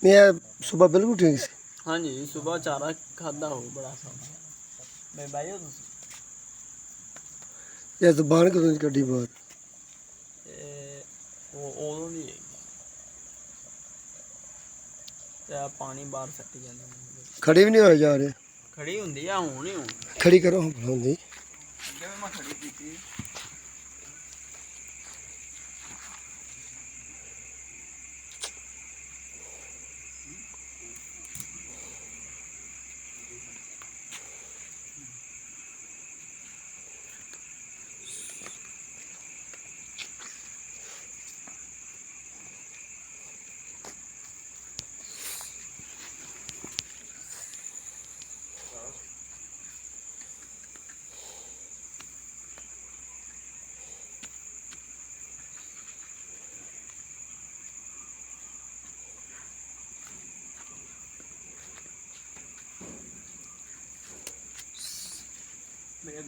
मैं सुबह बिल्कुल ठीक सी। हाँ जी सुबह चारा खादा हो बड़ा सोना मैं भाई ये जुबान कदों दी कड्डी बाहर? ਉਹ ਉਦੋਂ ਦੀ ਹੈਗੀ ਤੇ ਆ ਪਾਣੀ ਬਾਹਰ ਸੱਟੀ ਜਾਂਦੇ ਨੇ खड़ी भी नहीं होया जा रहे। ਖੜੀ ਹੁੰਦੀ ਆ ਹੁਣ ਹੀ ਹੁਣ खड़ी करो हम बुलाਉਂਦੀ। ਅੱਗੇ ਵੀ ਮੈਂ ਖੜੀ ਕੀਤੀ ਮੇਰੇ